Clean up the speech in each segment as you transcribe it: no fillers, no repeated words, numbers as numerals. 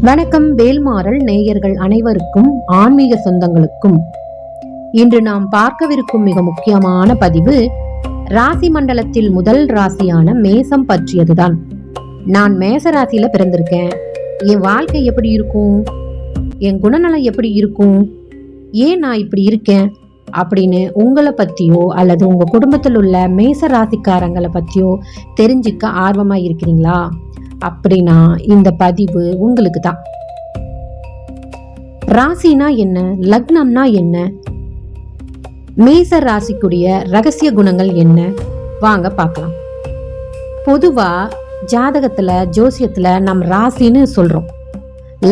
வணக்கம் வேல்மாறல் நேயர்கள் அனைவருக்கும் ஆன்மீக சொந்தங்களுக்கும் இன்று நாம் பார்க்கவிருக்கும் மிக முக்கியமான பதிவு ராசி மண்டலத்தில் முதல் ராசியான மேசம் பற்றியதுதான். நான் மேச ராசியில பிறந்திருக்கேன். என் வாழ்க்கை எப்படி இருக்கும், என் குணநலம் எப்படி இருக்கும், ஏன் நான் இப்படி இருக்கேன் அப்படின்னு உங்களை பத்தியோ அல்லது உங்க குடும்பத்தில் உள்ள மேச ராசிக்காரங்களை பத்தியோ தெரிஞ்சுக்க ஆர்வமா இருக்கிறீங்களா? அப்படின்னா இந்த பதிவு உங்களுக்கு தான். ராசினா என்ன, லக்னம்னா என்ன, மேச ராசிக்குரிய ரகசிய குணங்கள் என்ன, வாங்க பார்க்கலாம். பொதுவா ஜாதகத்துல ஜோசியத்துல நம் ராசின்னு சொல்றோம்,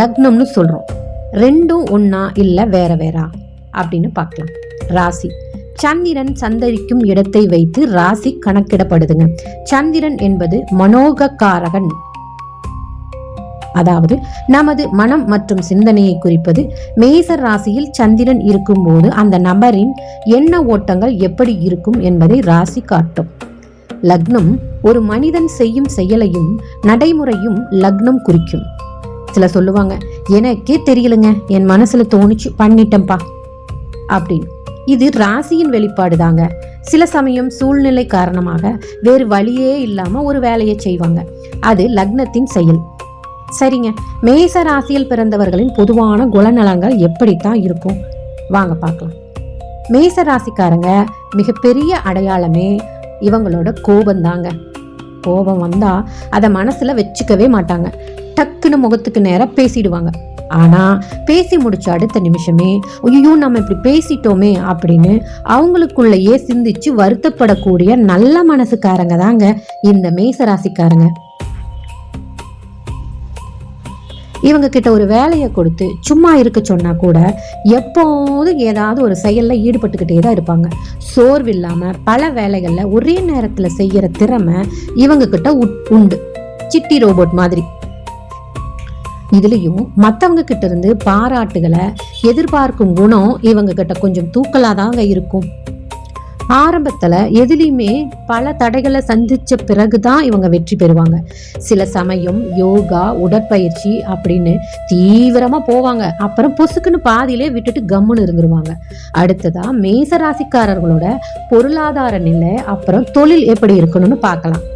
லக்னம்னு சொல்றோம். ரெண்டும் ஒன்னா இல்ல வேற வேறா அப்படின்னு பார்க்கலாம். ராசி சந்திரன் சந்தரிக்கும் இடத்தை வைத்து ராசி கணக்கிடப்படுதுங்க. சந்திரன் என்பது மனோகக்காரகன், அதாவது நமது மனம் மற்றும் சிந்தனையை குறிப்பது. மேச ராசியில் சந்திரன் இருக்கும் போது அந்த நபரின் எண்ண ஓட்டங்கள் எப்படி இருக்கும் என்பதை ராசி காட்டும். லக்னம் ஒரு மனிதன் செய்யும் செயலையும் நடைமுறையும் லக்னம் குறிக்கும். சில சொல்லுவாங்க, எனக்கே தெரியலங்க, என் மனசுல தோணிச்சு பண்ணிட்டேன்பா அப்படின்னு. இது ராசியின் வெளிப்பாடு தாங்க. சில சமயம் சூழ்நிலை காரணமாக வேறு வழியே இல்லாம ஒரு வேலையை செய்வாங்க, அது லக்னத்தின் செயல். சரிங்க, மேச ராசியில் பிறந்தவர்களின் பொதுவான குணநலங்கள் எப்படித்தான் இருக்கும் வாங்க பார்க்கலாம். மேச ராசிக்காரங்க மிகப்பெரிய அடையாளமே இவங்களோட கோபம் தாங்க. கோபம் வந்தா அதை மனசுல வச்சுக்கவே மாட்டாங்க. டக்குன்னு முகத்துக்கு நேரம் பேசிடுவாங்க. ஆனா பேசி முடிச்ச அடுத்த நிமிஷமே ஐயோ நம்ம இப்படி பேசிட்டோமே அப்படின்னு அவங்களுக்குள்ளேயே சிந்திச்சு வருத்தப்படக்கூடிய நல்ல மனசுக்காரங்க தாங்க இந்த மேச ராசிக்காரங்க. இவங்க கிட்ட ஒரு வேலையை கொடுத்து சும்மா இருக்க சொன்னா கூட எப்போதும் ஏதாவது ஒரு செயல்ல ஈடுபட்டுக்கிட்டே தான் இருப்பாங்க. சோர்வில்லாம பல வேலைகள்ல ஒரே நேரத்துல செய்யற திறமை இவங்க கிட்ட உண்டு, சிட்டி ரோபோட் மாதிரி. இதுலயும் மத்தவங்க கிட்ட இருந்து பாராட்டுகளை எதிர்பார்க்கும் குணம் இவங்க கிட்ட கொஞ்சம் தூக்கலாதாங்க இருக்கும். ஆரம்பத்துல எதுலையுமே பல தடைகளை சந்திச்ச பிறகுதான் இவங்க வெற்றி பெறுவாங்க. சில சமயம் யோகா, உடற்பயிற்சி அப்படின்னு தீவிரமா போவாங்க. அப்புறம் பொசுக்குன்னு பாதியிலே விட்டுட்டு கம்முன்னு இருந்துருவாங்க. அடுத்ததா மேச ராசிக்காரர்களோட பொருளாதார நிலை அப்புறம் தொழில் எப்படி இருக்கணும்னு பார்க்கலாம்.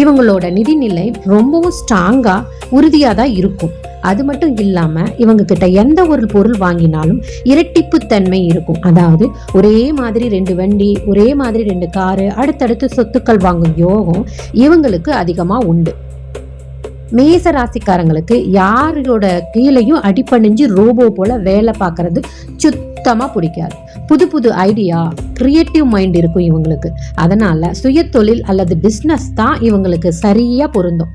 இவங்களோட நிதிநிலை ரொம்பவும் ஸ்ட்ராங்கா உறுதியா தான் இருக்கும். அது மட்டும் இல்லாம இவங்க கிட்ட எந்த ஒரு பொருள் வாங்கினாலும் இரட்டிப்பு தன்மை இருக்கும். அதாவது ஒரே மாதிரி 2 வண்டி, ஒரே மாதிரி 2 காரு, அடுத்தடுத்து சொத்துக்கள் வாங்கும் யோகம் இவங்களுக்கு அதிகமா உண்டு. மேச ராசிக்காரங்களுக்கு யாரோட கீழையும் அடிபணிஞ்சு ரோபோ போல வேலை பார்க்கறது சுத்தமா பிடிக்காது. புது புது ஐடியா, கிரியேட்டிவ் மைண்ட் இருக்கும் இவங்களுக்கு. அதனால சுய தொழில் அல்லது பிசினஸ் தான் இவங்களுக்கு சரியா பொருந்தும்.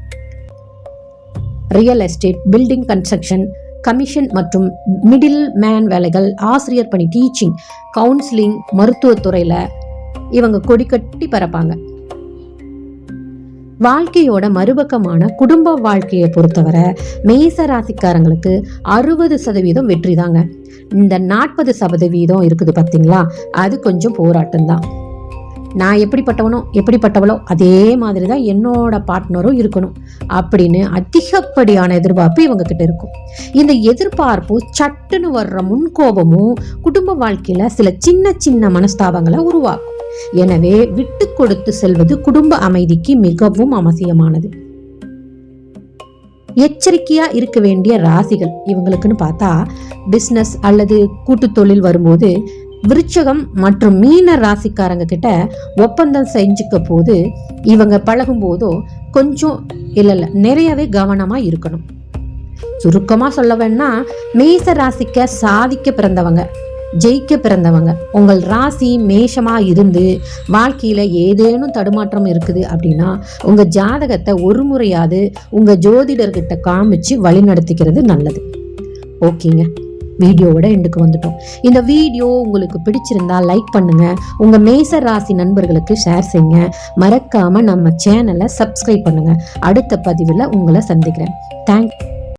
Real estate, building construction, commission மற்றும் மிடில் மேன் வேலைகள், ஆசிரியர் பணி, டீச்சிங், கவுன்சிலிங், மருத்துவத்துறையில இவங்க கொடி கட்டி பரப்பாங்க. வாழ்க்கையோட மறுபக்கமான குடும்ப வாழ்க்கையை பொறுத்தவரை மேச ராசிக்காரங்களுக்கு 60% வெற்றி தாங்க. இந்த 40% இருக்குது பார்த்தீங்களா, அது கொஞ்சம் போராட்டம் தான். நான் எப்படிப்பட்டவளோ அதே மாதிரி தான் என்னோட பார்ட்னரும் இருக்கணும் அப்படின்னு அதிகப்படியான எதிர்பார்ப்பு இவங்க கிட்ட இருக்கும். இந்த எதிர்பார்ப்பு சட்டுன்னு வர்ற முன்கோபமும் குடும்ப வாழ்க்கையில சில சின்ன சின்ன மனஸ்தாபங்களை உருவாக்கும். எனவே விட்டு கொடுத்து செல்வது குடும்ப அமைதிக்கு மிகவும் அவசியமானது. எச்சரிக்கையா இருக்க வேண்டிய ராசிகள் இவங்களுக்குன்னு பார்த்தா, பிசினஸ் அல்லது கூட்டு தொழில் வரும்போது விருச்சகம் மற்றும் மீன ராசிக்காரங்க கிட்ட ஒப்பந்தம் செஞ்சுக்க போது இவங்க பழகும் போதோ கொஞ்சம் இல்ல நிறையவே கவனமா இருக்கணும். சுருக்கமா சொல்ல வேணா, மேச ராசிக்க சாதிக்க பிறந்தவங்க, ஜெயிக்க பிறந்தவங்க. உங்கள் ராசி மேஷமா இருந்து வாழ்க்கையில ஏதேனும் தடுமாற்றம் இருக்குது அப்படின்னா உங்க ஜாதகத்தை ஒரு முறையாவது உங்க ஜோதிடர்கிட்ட காமிச்சு வழி நடத்திக்கிறது நல்லது. ஓகேங்க, வீடியோவோட எண்டுக்கு வந்துட்டோம். இந்த வீடியோ உங்களுக்கு பிடிச்சிருந்தா லைக் பண்ணுங்க, உங்க மேச ராசி நண்பர்களுக்கு ஷேர் செய்யுங்க. மறக்காம நம்ம சேனலை சப்ஸ்கிரைப் பண்ணுங்க. அடுத்த பதிவுல உங்களை சந்திக்கிறேன். தேங்க்யூ.